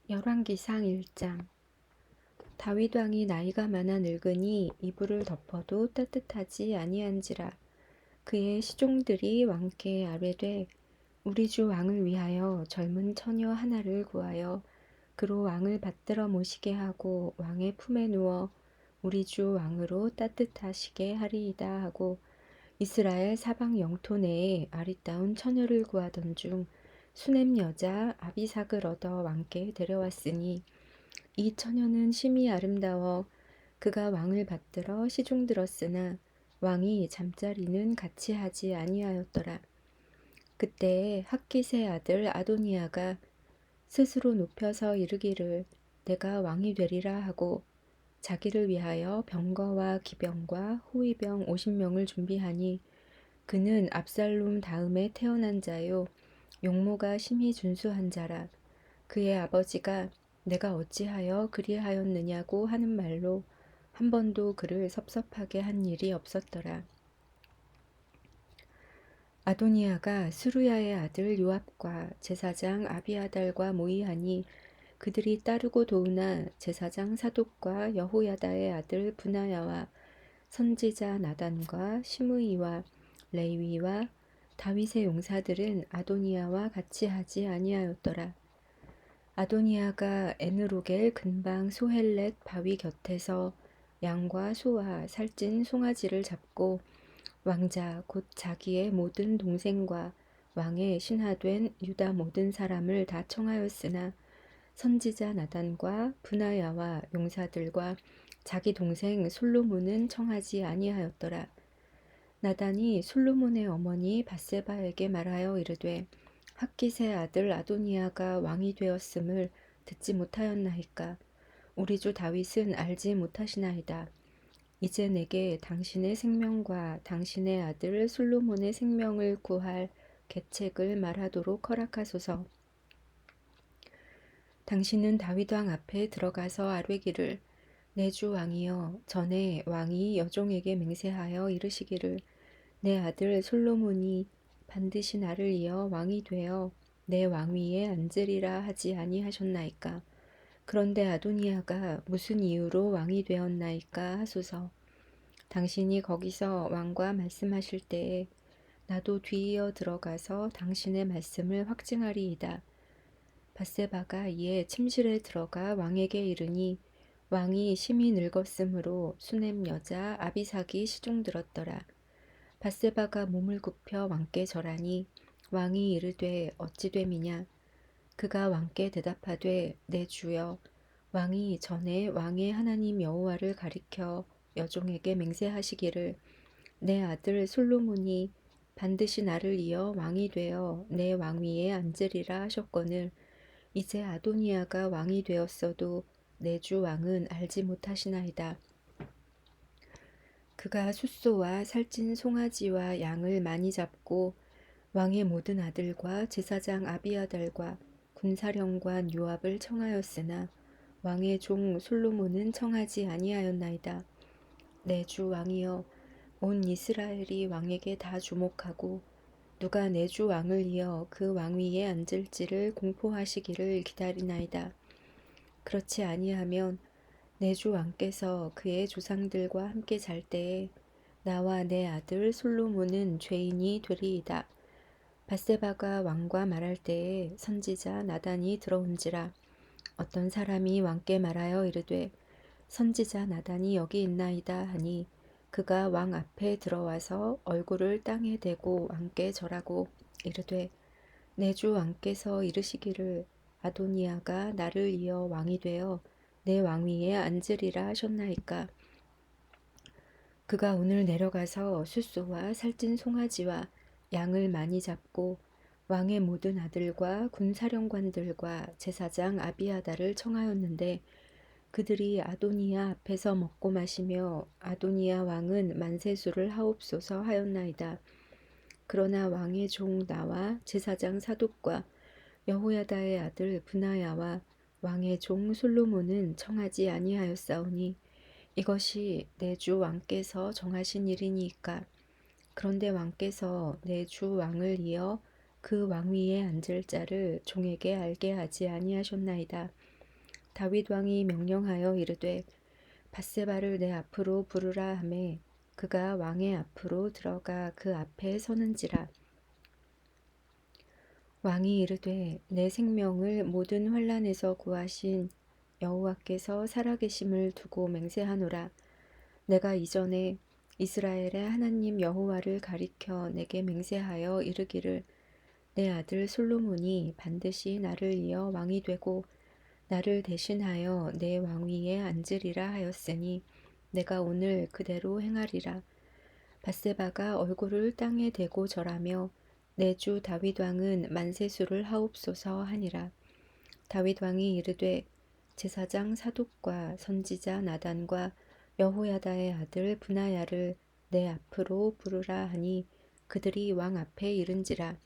열왕기상 1장. 다윗 왕이 나이가 많아 늙으니 이불을 덮어도 따뜻하지 아니한지라. 그의 시종들이 왕께 아뢰되 우리 주 왕을 위하여 젊은 처녀 하나를 구하여 그로 왕을 받들어 모시게 하고 왕의 품에 누워 우리 주 왕으로 따뜻하시게 하리이다 하고 이스라엘 사방 영토 내에 아리따운 처녀를 구하던 중 수넴 여자 아비삭을 얻어 왕께 데려왔으니 이 처녀는 심히 아름다워 그가 왕을 받들어 시중들었으나 왕이 잠자리는 같이 하지 아니하였더라. 그때에 학깃의 아들 아도니아가 스스로 높여서 이르기를 내가 왕이 되리라 하고 자기를 위하여 병거와 기병과 호위병 50명을 준비하니 그는 압살롬 다음에 태어난 자요 용모가 심히 준수한 자라. 그의 아버지가 내가 어찌하여 그리하였느냐고 하는 말로 한 번도 그를 섭섭하게 한 일이 없었더라. 아도니아가 스루야의 아들 요압과 제사장 아비아달과 모이하니 그들이 따르고 도우나 제사장 사독과 여호야다의 아들 브나야와 선지자 나단과 시므이와 레위와 다윗의 용사들은 아도니아와 같이 하지 아니하였더라. 아도니아가 에느로겔 근방 소헬렛 바위 곁에서 양과 소와 살찐 송아지를 잡고 왕자 곧 자기의 모든 동생과 왕의 신하된 유다 모든 사람을 다 청하였으나 선지자 나단과 브나야와 용사들과 자기 동생 솔로몬은 청하지 아니하였더라. 나단이 솔로몬의 어머니 밧세바에게 말하여 이르되 학깃의 아들 아도니아가 왕이 되었음을 듣지 못하였나이까. 우리 주 다윗은 알지 못하시나이다. 이제 내게 당신의 생명과 당신의 아들 솔로몬의 생명을 구할 계책을 말하도록 허락하소서. 당신은 다윗 왕 앞에 들어가서 아뢰기를 내 주 왕이여 전에 왕이 여종에게 맹세하여 이르시기를 내 아들 솔로몬이 반드시 나를 이어 왕이 되어 내 왕위에 앉으리라 하지 아니하셨나이까. 그런데 아도니아가 무슨 이유로 왕이 되었나이까 하소서. 당신이 거기서 왕과 말씀하실 때에 나도 뒤이어 들어가서 당신의 말씀을 확증하리이다. 밧세바가 이에 침실에 들어가 왕에게 이르니 왕이 심히 늙었으므로 수넴 여자 아비삭이 시종들었더라. 밧세바가 몸을 굽혀 왕께 절하니 왕이 이르되 어찌 됨이냐. 그가 왕께 대답하되 내 주여 왕이 전에 왕의 하나님 여호와를 가리켜 여종에게 맹세하시기를 내 아들 솔로몬이 반드시 나를 이어 왕이 되어 내 왕위에 앉으리라 하셨거늘 이제 아도니아가 왕이 되었어도 내 주 왕은 알지 못하시나이다. 그가 숫소와 살찐 송아지와 양을 많이 잡고 왕의 모든 아들과 제사장 아비아달과 군사령관 요압을 청하였으나 왕의 종 솔로몬은 청하지 아니하였나이다. 내 주 왕이여 온 이스라엘이 왕에게 다 주목하고 누가 내 주 왕을 이어 그 왕위에 앉을지를 공포하시기를 기다리나이다. 그렇지 아니하면 내 주 왕께서 그의 조상들과 함께 잘 때에 나와 내 아들 솔로몬은 죄인이 되리이다. 밧세바가 왕과 말할 때에 선지자 나단이 들어온지라. 어떤 사람이 왕께 말하여 이르되 선지자 나단이 여기 있나이다 하니 그가 왕 앞에 들어와서 얼굴을 땅에 대고 왕께 절하고 이르되 내 주 왕께서 이르시기를 아도니아가 나를 이어 왕이 되어 내 왕위에 앉으리라 하셨나이까. 그가 오늘 내려가서 숫소와 살찐 송아지와 양을 많이 잡고 왕의 모든 아들과 군사령관들과 제사장 아비아다를 청하였는데 그들이 아도니아 앞에서 먹고 마시며 아도니아 왕은 만세수를 하옵소서 하였나이다. 그러나 왕의 종 나와 제사장 사독과 여호야다의 아들 브나야와 왕의 종 솔로몬은 청하지 아니하였사오니 이것이 내 주 왕께서 정하신 일이니이까. 그런데 왕께서 내 주 왕을 이어 그 왕위에 앉을 자를 종에게 알게 하지 아니하셨나이다. 다윗 왕이 명령하여 이르되 밧세바를 내 앞으로 부르라 하매 그가 왕의 앞으로 들어가 그 앞에 서는지라. 왕이 이르되 내 생명을 모든 환난에서 구하신 여호와께서 살아계심을 두고 맹세하노라. 내가 이전에 이스라엘의 하나님 여호와를 가리켜 내게 맹세하여 이르기를 내 아들 솔로몬이 반드시 나를 이어 왕이 되고 나를 대신하여 내 왕위에 앉으리라 하였으니 내가 오늘 그대로 행하리라. 밧세바가 얼굴을 땅에 대고 절하며 내 주 다윗 왕은 만세수를 하옵소서 하니라. 다윗 왕이 이르되 제사장 사독과 선지자 나단과 여호야다의 아들 브나야를 내 앞으로 부르라 하니 그들이 왕 앞에 이른지라.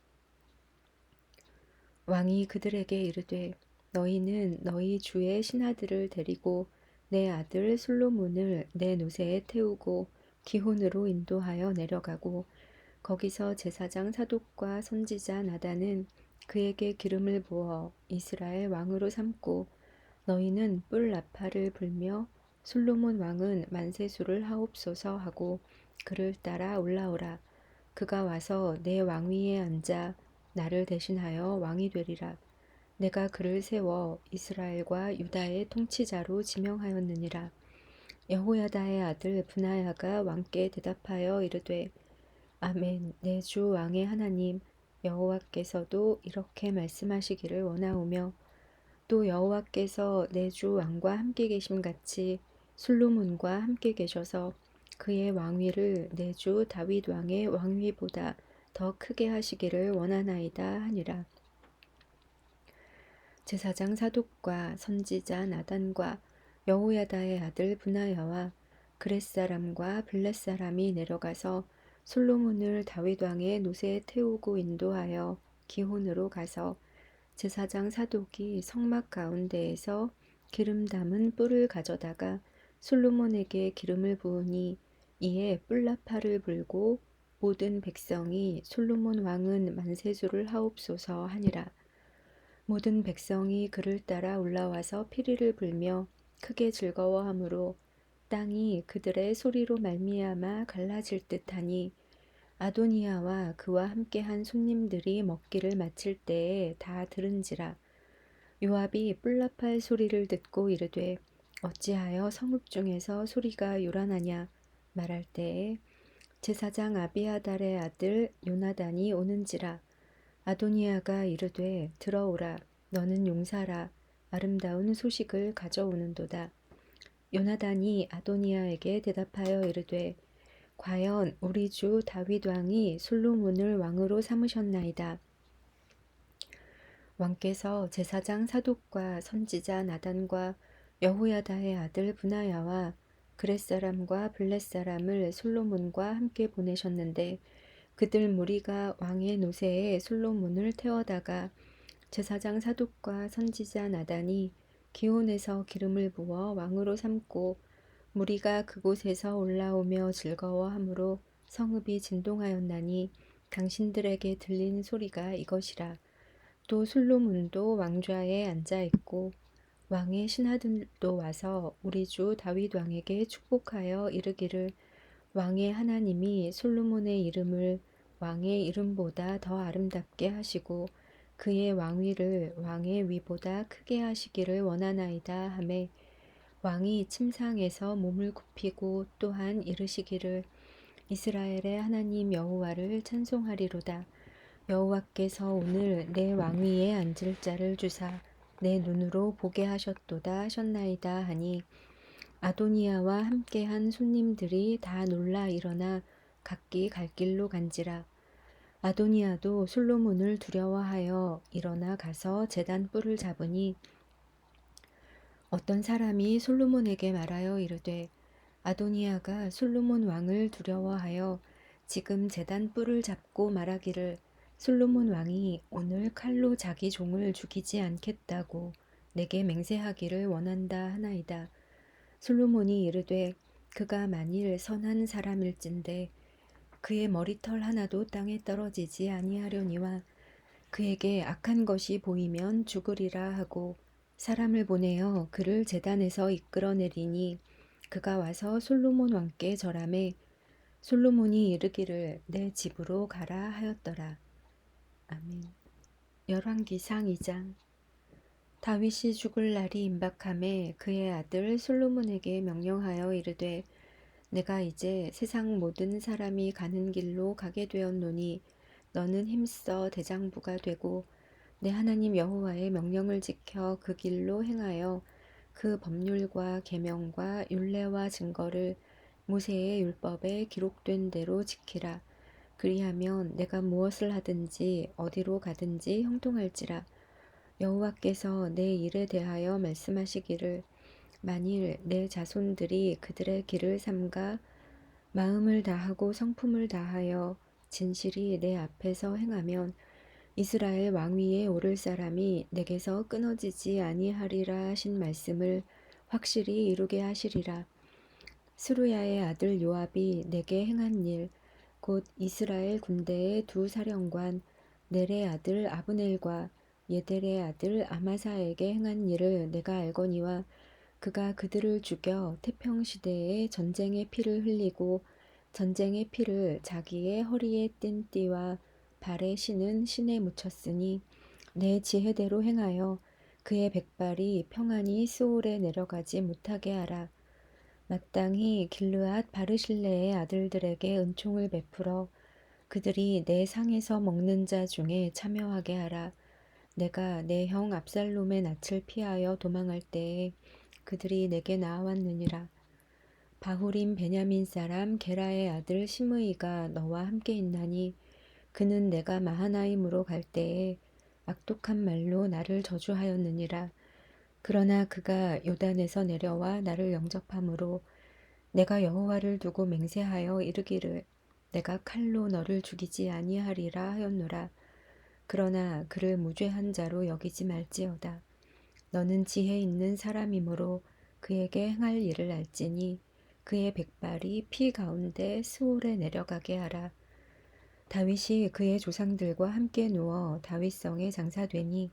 왕이 그들에게 이르되 너희는 너희 주의 신하들을 데리고 내 아들 솔로몬을 내 노새에 태우고 기혼으로 인도하여 내려가고 거기서 제사장 사독과 선지자 나단은 그에게 기름을 부어 이스라엘 왕으로 삼고 너희는 뿔 나팔을 불며 솔로몬 왕은 만세수를 하옵소서 하고 그를 따라 올라오라. 그가 와서 내 왕위에 앉아 나를 대신하여 왕이 되리라. 내가 그를 세워 이스라엘과 유다의 통치자로 지명하였느니라. 여호야다의 아들 브나야가 왕께 대답하여 이르되 아멘. 내 주 왕의 하나님 여호와께서도 이렇게 말씀하시기를 원하오며 또 여호와께서 내 주 왕과 함께 계심 같이 솔로몬과 함께 계셔서 그의 왕위를 내 주 다윗 왕의 왕위보다 더 크게 하시기를 원하나이다 하니라. 제사장 사독과 선지자 나단과 여호야다의 아들 브나야와 그렛 사람과 블렛 사람이 내려가서 솔로몬을 다윗 왕의 노새에 태우고 인도하여 기혼으로 가서 제사장 사독이 성막 가운데에서 기름 담은 뿔을 가져다가 솔로몬에게 기름을 부으니 이에 뿔나팔을 불고 모든 백성이 솔로몬 왕은 만세수를 하옵소서 하니라. 모든 백성이 그를 따라 올라와서 피리를 불며 크게 즐거워하므로 땅이 그들의 소리로 말미암아 갈라질 듯하니 아도니아와 그와 함께한 손님들이 먹기를 마칠 때에 다 들은지라. 요압이 뿔나팔 소리를 듣고 이르되 어찌하여 성읍 중에서 소리가 요란하냐 말할 때에 제사장 아비아달의 아들 요나단이 오는지라. 아도니아가 이르되 들어오라 너는 용사라 아름다운 소식을 가져오는도다. 요나단이 아도니아에게 대답하여 이르되 과연 우리 주 다윗 왕이 솔로몬을 왕으로 삼으셨나이다. 왕께서 제사장 사독과 선지자 나단과 여호야다의 아들 브나야와 그렛 사람과 블렛 사람을 솔로몬과 함께 보내셨는데 그들 무리가 왕의 노새에 솔로몬을 태워다가 제사장 사독과 선지자 나단이 기온에서 기름을 부어 왕으로 삼고 무리가 그곳에서 올라오며 즐거워하므로 성읍이 진동하였나니 당신들에게 들리는 소리가 이것이라. 또 솔로몬도 왕좌에 앉아 있고 왕의 신하들도 와서 우리 주 다윗 왕에게 축복하여 이르기를 왕의 하나님이 솔로몬의 이름을 왕의 이름보다 더 아름답게 하시고 그의 왕위를 왕의 위보다 크게 하시기를 원하나이다 하매 왕이 침상에서 몸을 굽히고 또한 이르시기를 이스라엘의 하나님 여호와를 찬송하리로다. 여호와께서 오늘 내 왕위에 앉을 자를 주사 내 눈으로 보게 하셨도다 하셨나이다 하니 아도니아와 함께한 손님들이 다 놀라 일어나 각기 갈 길로 간지라. 아도니아도 솔로몬을 두려워하여 일어나 가서 제단 뿔을 잡으니 어떤 사람이 솔로몬에게 말하여 이르되 아도니아가 솔로몬 왕을 두려워하여 지금 제단 뿔을 잡고 말하기를 솔로몬 왕이 오늘 칼로 자기 종을 죽이지 않겠다고 내게 맹세하기를 원한다 하나이다. 솔로몬이 이르되 그가 만일 선한 사람일진데 그의 머리털 하나도 땅에 떨어지지 아니하려니와 그에게 악한 것이 보이면 죽으리라 하고 사람을 보내어 그를 제단에서 이끌어내리니 그가 와서 솔로몬 왕께 절하매 솔로몬이 이르기를 내 집으로 가라 하였더라. 아멘. 열왕기상 2장. 다윗이 죽을 날이 임박함에 그의 아들 솔로몬에게 명령하여 이르되 내가 이제 세상 모든 사람이 가는 길로 가게 되었노니 너는 힘써 대장부가 되고 내 하나님 여호와의 명령을 지켜 그 길로 행하여 그 법률과 계명과 율례와 증거를 모세의 율법에 기록된 대로 지키라. 그리하면 내가 무엇을 하든지 어디로 가든지 형통할지라. 여호와께서 내 일에 대하여 말씀하시기를 만일 내 자손들이 그들의 길을 삼가 마음을 다하고 성품을 다하여 진실이 내 앞에서 행하면 이스라엘 왕위에 오를 사람이 내게서 끊어지지 아니하리라 하신 말씀을 확실히 이루게 하시리라. 스루야의 아들 요압이 내게 행한 일, 곧 이스라엘 군대의 두 사령관 넬의 아들 아브넬과 예델의 아들 아마사에게 행한 일을 내가 알거니와 그가 그들을 죽여 태평시대에 전쟁의 피를 흘리고 전쟁의 피를 자기의 허리에 띤 띠와 발에 신은 신에 묻혔으니 내 지혜대로 행하여 그의 백발이 평안히 스올에 내려가지 못하게 하라. 마땅히 길르앗 바르실레의 아들들에게 은총을 베풀어 그들이 내 상에서 먹는 자 중에 참여하게 하라. 내가 내 형 압살롬의 낯을 피하여 도망할 때에 그들이 내게 나아왔느니라. 바후림 베냐민 사람 게라의 아들 시므이가 너와 함께 있나니 그는 내가 마하나임으로 갈 때에 악독한 말로 나를 저주하였느니라. 그러나 그가 요단에서 내려와 나를 영접함으로 내가 여호와를 두고 맹세하여 이르기를 내가 칼로 너를 죽이지 아니하리라 하였노라. 그러나 그를 무죄한 자로 여기지 말지어다. 너는 지혜 있는 사람이므로 그에게 행할 일을 알지니 그의 백발이 피 가운데 스올에 내려가게 하라. 다윗이 그의 조상들과 함께 누워 다윗성에 장사되니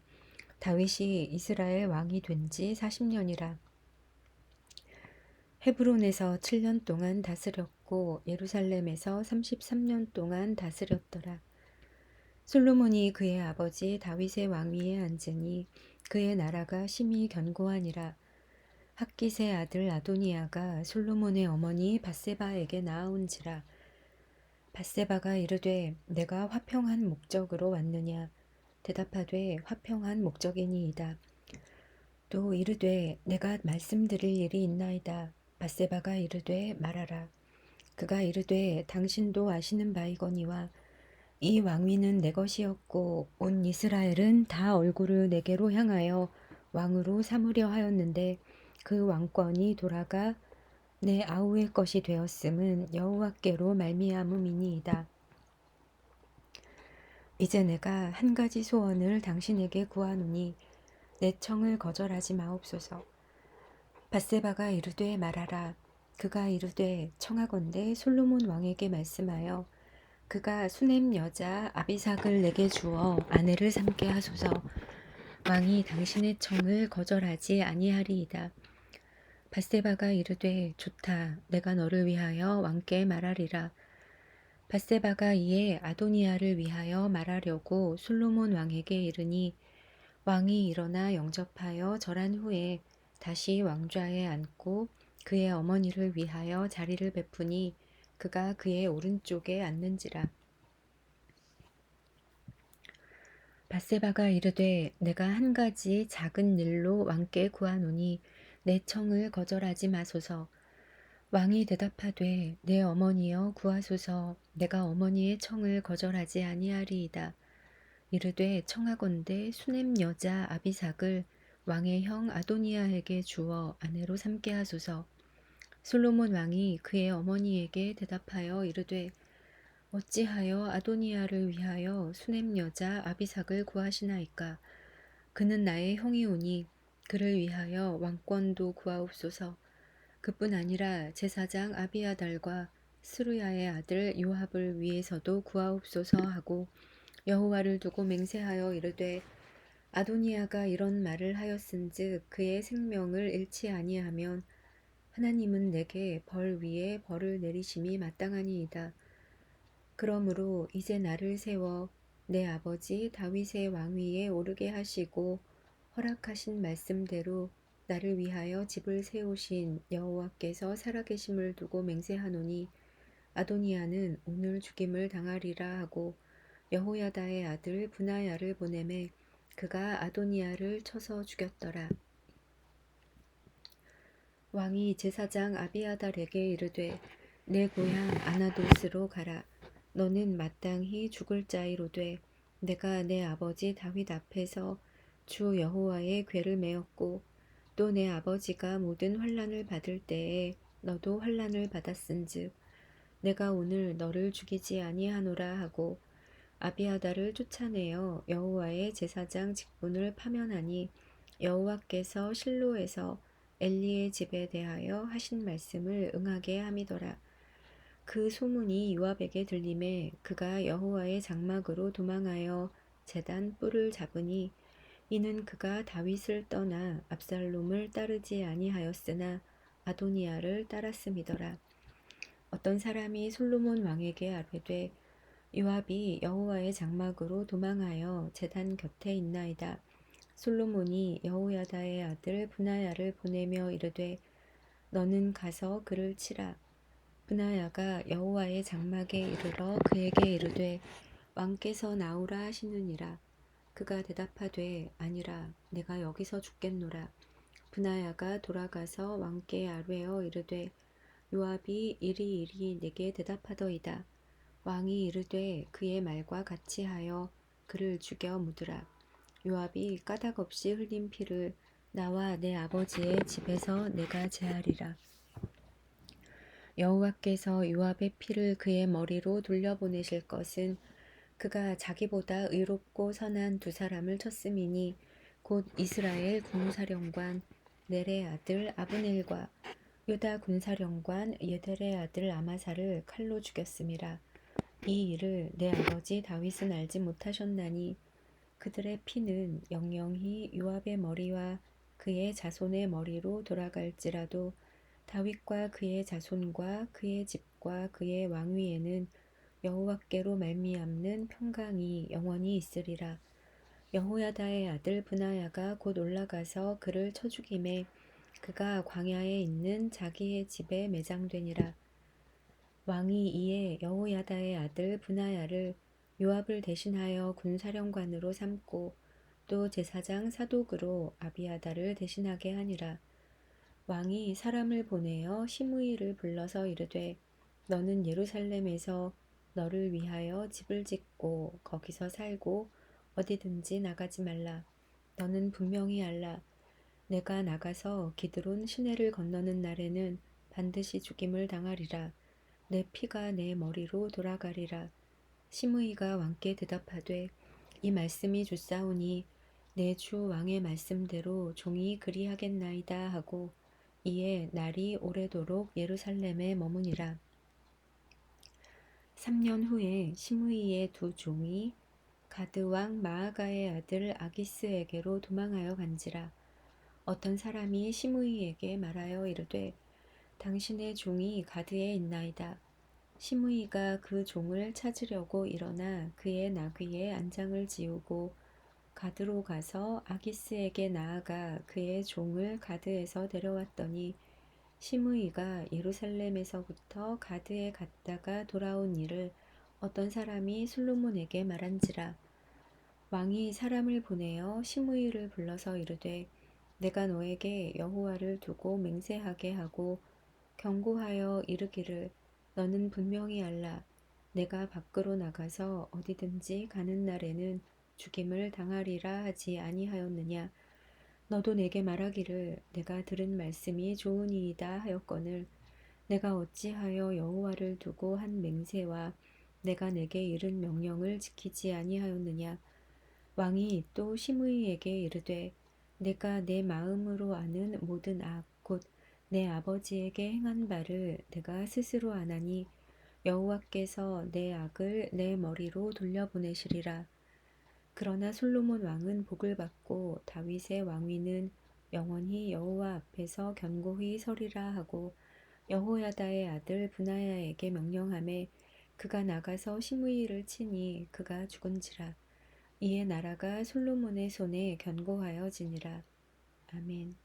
다윗이 이스라엘 왕이 된 지 40년이라. 헤브론에서 7년 동안 다스렸고 예루살렘에서 33년 동안 다스렸더라. 솔로몬이 그의 아버지 다윗의 왕위에 앉으니 그의 나라가 심히 견고하니라. 핫깃의 아들 아도니아가 솔로몬의 어머니 밧세바에게 낳아온지라. 밧세바가 이르되 내가 화평한 목적으로 왔느냐. 대답하되 화평한 목적이니이다. 또 이르되 내가 말씀드릴 일이 있나이다. 밧세바가 이르되 말하라. 그가 이르되 당신도 아시는 바이거니와 이 왕위는 내 것이었고 온 이스라엘은 다 얼굴을 내게로 향하여 왕으로 삼으려 하였는데 그 왕권이 돌아가 내 아우의 것이 되었음은 여호와께로 말미암음이니이다. 이제 내가 한 가지 소원을 당신에게 구하노니 내 청을 거절하지 마옵소서. 밧세바가 이르되 말하라. 그가 이르되 청하건대 솔로몬 왕에게 말씀하여 그가 수넴 여자 아비삭을 내게 주어 아내를 삼게 하소서. 왕이 당신의 청을 거절하지 아니하리이다. 밧세바가 이르되 좋다. 내가 너를 위하여 왕께 말하리라. 밧세바가 이에 아도니아를 위하여 말하려고 솔로몬 왕에게 이르니 왕이 일어나 영접하여 절한 후에 다시 왕좌에 앉고 그의 어머니를 위하여 자리를 베푸니 그가 그의 오른쪽에 앉는지라. 밧세바가 이르되 내가 한 가지 작은 일로 왕께 구하노니 내 청을 거절하지 마소서. 왕이 대답하되 내 어머니여 구하소서. 내가 어머니의 청을 거절하지 아니하리이다. 이르되 청하건대 수넴 여자 아비삭을 왕의 형 아도니아에게 주어 아내로 삼게 하소서. 솔로몬 왕이 그의 어머니에게 대답하여 이르되 어찌하여 아도니아를 위하여 수넴 여자 아비삭을 구하시나이까. 그는 나의 형이오니 그를 위하여 왕권도 구하옵소서. 그뿐 아니라 제사장 아비아달과 스루야의 아들 요압을 위해서도 구하옵소서 하고 여호와를 두고 맹세하여 이르되 아도니아가 이런 말을 하였은즉 그의 생명을 잃지 아니하면 하나님은 내게 벌 위에 벌을 내리심이 마땅하니이다. 그러므로 이제 나를 세워 내 아버지 다윗의 왕위에 오르게 하시고 허락하신 말씀대로 나를 위하여 집을 세우신 여호와께서 살아계심을 두고 맹세하노니 아도니아는 오늘 죽임을 당하리라 하고 여호야다의 아들 브나야를 보내매 그가 아도니아를 쳐서 죽였더라. 왕이 제사장 아비아달에게 이르되 내 고향 아나돗으로 가라. 너는 마땅히 죽을 자이로되 내가 내 아버지 다윗 앞에서 주 여호와의 궤를 메었고 또 내 아버지가 모든 환난을 받을 때에 너도 환난을 받았은즉 내가 오늘 너를 죽이지 아니하노라 하고 아비아달을 쫓아내어 여호와의 제사장 직분을 파면하니 여호와께서 실로에서 엘리의 집에 대하여 하신 말씀을 응하게 함이더라. 그 소문이 요압에게 들림에 그가 여호와의 장막으로 도망하여 제단 뿔을 잡으니 이는 그가 다윗을 떠나 압살롬을 따르지 아니하였으나 아도니아를 따랐음이더라. 어떤 사람이 솔로몬 왕에게 아뢰되 요압이 여호와의 장막으로 도망하여 제단 곁에 있나이다. 솔로몬이 여호야다의 아들 브나야를 보내며 이르되 너는 가서 그를 치라. 브나야가 여호와의 장막에 이르러 그에게 이르되 왕께서 나오라 하시느니라. 그가 대답하되 아니라 내가 여기서 죽겠노라. 브나야가 돌아가서 왕께 아뢰어 이르되 요압이 이리 내게 대답하더이다. 왕이 이르되 그의 말과 같이 하여 그를 죽여 묻으라. 요압이 까닭 없이 흘린 피를 나와 내 아버지의 집에서 내가 제하리라. 여호와께서 요압의 피를 그의 머리로 돌려보내실 것은 그가 자기보다 의롭고 선한 두 사람을 쳤음이니 곧 이스라엘 군사령관 넬의 아들 아브넬과 유다 군사령관 예델의 아들 아마사를 칼로 죽였음이라. 이 일을 내 아버지 다윗은 알지 못하셨나니 그들의 피는 영영히 요압의 머리와 그의 자손의 머리로 돌아갈지라도 다윗과 그의 자손과 그의 집과 그의 왕위에는 여호와께로 말미암는 평강이 영원히 있으리라. 여호야다의 아들 브나야가 곧 올라가서 그를 쳐 죽임에 그가 광야에 있는 자기의 집에 매장되니라. 왕이 이에 여호야다의 아들 브나야를 요압을 대신하여 군사령관으로 삼고 또 제사장 사독으로 아비아달을 대신하게 하니라. 왕이 사람을 보내어 시므이를 불러서 이르되 너는 예루살렘에서 너를 위하여 집을 짓고 거기서 살고 어디든지 나가지 말라. 너는 분명히 알라. 내가 나가서 기드론 시내를 건너는 날에는 반드시 죽임을 당하리라. 내 피가 내 머리로 돌아가리라. 시므이가 왕께 대답하되 이 말씀이 좋사오니 내 주 왕의 말씀대로 종이 그리하겠나이다 하고 이에 날이 오래도록 예루살렘에 머무니라. 3년 후에 시므이의 두 종이 가드 왕 마아가의 아들 아기스에게로 도망하여 간지라. 어떤 사람이 시므이에게 말하여 이르되 당신의 종이 가드에 있나이다. 시므이가 그 종을 찾으려고 일어나 그의 나귀에 안장을 지우고 가드로 가서 아기스에게 나아가 그의 종을 가드에서 데려왔더니 시므이가 예루살렘에서부터 가드에 갔다가 돌아온 일을 어떤 사람이 솔로몬에게 말한지라. 왕이 사람을 보내어 시므이를 불러서 이르되 내가 너에게 여호와를 두고 맹세하게 하고 경고하여 이르기를 너는 분명히 알라. 내가 밖으로 나가서 어디든지 가는 날에는 죽임을 당하리라 하지 아니하였느냐. 너도 내게 말하기를 내가 들은 말씀이 좋으니이다 하였거늘 내가 어찌하여 여호와를 두고 한 맹세와 내가 내게 이른 명령을 지키지 아니하였느냐. 왕이 또 시므이에게 이르되 내가 내 마음으로 아는 모든 악 곧 내 아버지에게 행한 바를 내가 스스로 아나니 여호와께서 내 악을 내 머리로 돌려보내시리라. 그러나 솔로몬 왕은 복을 받고 다윗의 왕위는 영원히 여호와 앞에서 견고히 서리라 하고 여호야다의 아들 브나야에게 명령하매 그가 나가서 시므이를 치니 그가 죽은지라. 이에 나라가 솔로몬의 손에 견고하여지니라. 아멘.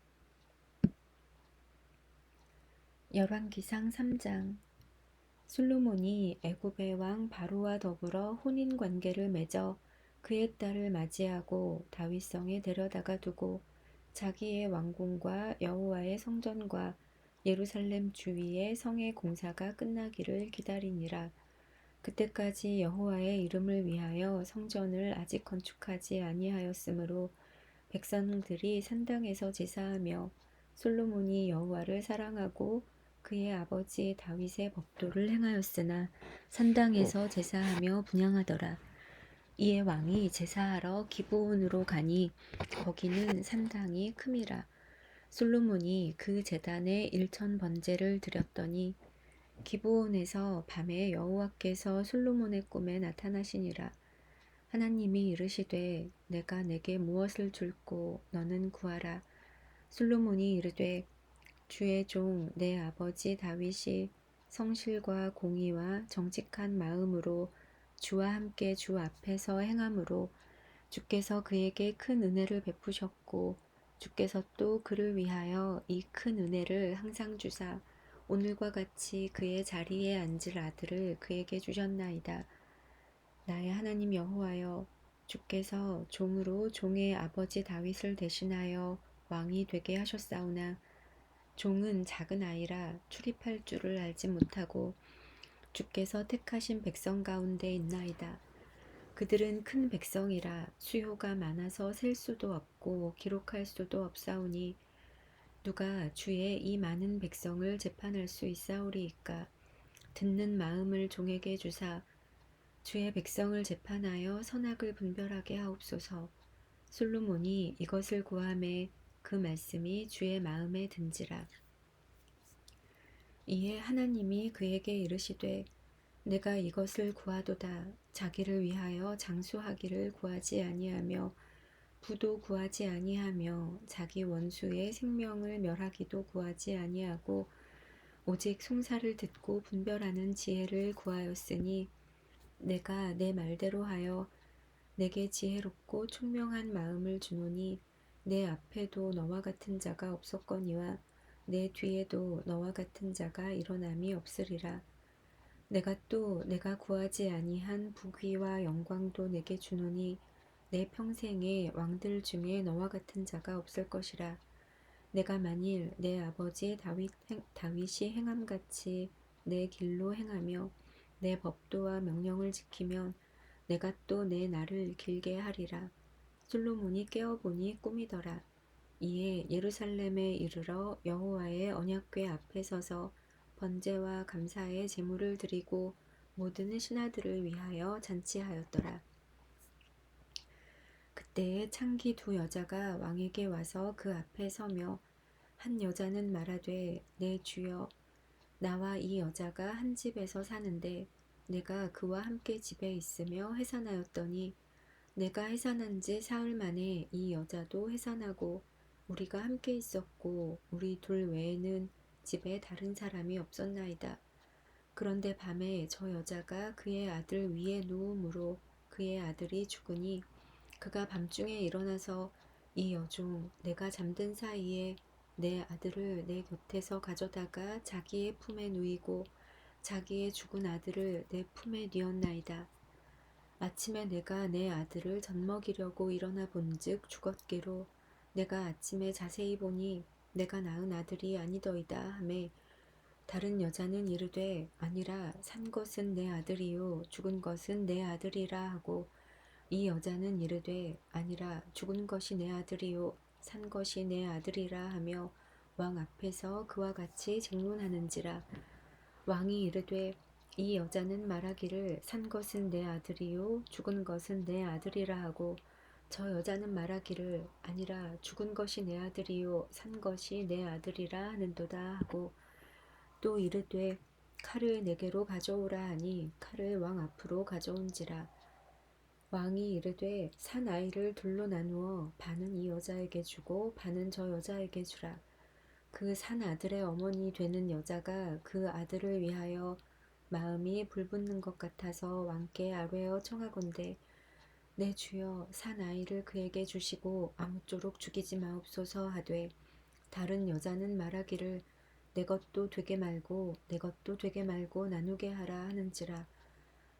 열왕기상 3장. 솔로몬이 애굽의 왕 바로와 더불어 혼인 관계를 맺어 그의 딸을 맞이하고 다윗성에 데려다가 두고 자기의 왕궁과 여호와의 성전과 예루살렘 주위의 성의 공사가 끝나기를 기다리니라. 그때까지 여호와의 이름을 위하여 성전을 아직 건축하지 아니하였으므로 백성들이 산당에서 제사하며 솔로몬이 여호와를 사랑하고 그의 아버지 다윗의 법도를 행하였으나 산당에서 제사하며 분향하더라. 이에 왕이 제사하러 기브온으로 가니 거기는 산당이 큼이라. 솔로몬이 그 제단에 1000번제를 드렸더니 기브온에서 밤에 여호와께서 솔로몬의 꿈에 나타나시니라. 하나님이 이르시되 내가 내게 무엇을 줄꼬 너는 구하라. 솔로몬이 이르되 주의 종 내 아버지 다윗이 성실과 공의와 정직한 마음으로 주와 함께 주 앞에서 행함으로 주께서 그에게 큰 은혜를 베푸셨고 주께서 또 그를 위하여 이 큰 은혜를 항상 주사 오늘과 같이 그의 자리에 앉을 아들을 그에게 주셨나이다. 나의 하나님 여호와여, 주께서 종으로 종의 아버지 다윗을 대신하여 왕이 되게 하셨사오나 종은 작은 아이라 출입할 줄을 알지 못하고 주께서 택하신 백성 가운데 있나이다. 그들은 큰 백성이라 수요가 많아서 셀 수도 없고 기록할 수도 없사오니 누가 주의 이 많은 백성을 재판할 수 있사오리이까. 듣는 마음을 종에게 주사 주의 백성을 재판하여 선악을 분별하게 하옵소서. 솔로몬이 이것을 구하매 그 말씀이 주의 마음에 든지라. 이에 하나님이 그에게 이르시되 내가 이것을 구하도다. 자기를 위하여 장수하기를 구하지 아니하며 부도 구하지 아니하며 자기 원수의 생명을 멸하기도 구하지 아니하고 오직 송사를 듣고 분별하는 지혜를 구하였으니 내가 내 말대로 하여 내게 지혜롭고 총명한 마음을 주노니 내 앞에도 너와 같은 자가 없었거니와 내 뒤에도 너와 같은 자가 일어남이 없으리라. 내가 또 내가 구하지 아니한 부귀와 영광도 내게 주노니 내 평생에 왕들 중에 너와 같은 자가 없을 것이라. 내가 만일 내 아버지 다윗이 행함같이 내 길로 행하며 내 법도와 명령을 지키면 내가 또 내 날을 길게 하리라. 솔로몬이 깨어보니 꿈이더라. 이에 예루살렘에 이르러 여호와의 언약궤 앞에 서서 번제와 감사의 제물을 드리고 모든 신하들을 위하여 잔치하였더라. 그때에 창기 두 여자가 왕에게 와서 그 앞에 서며 한 여자는 말하되 내 주여 나와 이 여자가 한 집에서 사는데 내가 그와 함께 집에 있으며 해산하였더니 내가 해산한 지 사흘 만에 이 여자도 해산하고 우리가 함께 있었고 우리 둘 외에는 집에 다른 사람이 없었나이다. 그런데 밤에 저 여자가 그의 아들 위에 누움으로 그의 아들이 죽으니 그가 밤중에 일어나서 이 여종 내가 잠든 사이에 내 아들을 내 곁에서 가져다가 자기의 품에 누이고 자기의 죽은 아들을 내 품에 뉘었나이다. 아침에 내가 내 아들을 젖먹이려고 일어나 본즉 죽었기로 내가 아침에 자세히 보니 내가 낳은 아들이 아니더이다 하매 다른 여자는 이르되 아니라 산 것은 내 아들이요 죽은 것은 내 아들이라 하고 이 여자는 이르되 아니라 죽은 것이 내 아들이요 산 것이 내 아들이라 하며 왕 앞에서 그와 같이 쟁론하는지라. 왕이 이르되 이 여자는 말하기를 산 것은 내 아들이요 죽은 것은 내 아들이라 하고 저 여자는 말하기를 아니라 죽은 것이 내 아들이요 산 것이 내 아들이라 하는도다 하고 또 이르되 칼을 내게로 가져오라 하니 칼을 왕 앞으로 가져온지라. 왕이 이르되 산 아이를 둘로 나누어 반은 이 여자에게 주고 반은 저 여자에게 주라. 그 산 아들의 어머니 되는 여자가 그 아들을 위하여 마음이 불붙는 것 같아서 왕께 아뢰어 청하건대 내 주여 산 아이를 그에게 주시고 아무쪼록 죽이지 마옵소서 하되 다른 여자는 말하기를 내 것도 되게 말고 내 것도 되게 말고 나누게 하라 하는지라.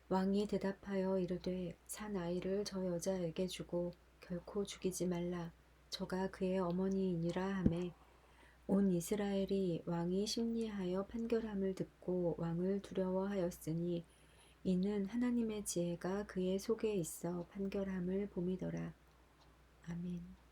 왕이 대답하여 이르되 산 아이를 저 여자에게 주고 결코 죽이지 말라. 저가 그의 어머니이니라 하매 온 이스라엘이 왕이 심리하여 판결함을 듣고 왕을 두려워하였으니 이는 하나님의 지혜가 그의 속에 있어 판결함을 봄이더라. 아멘.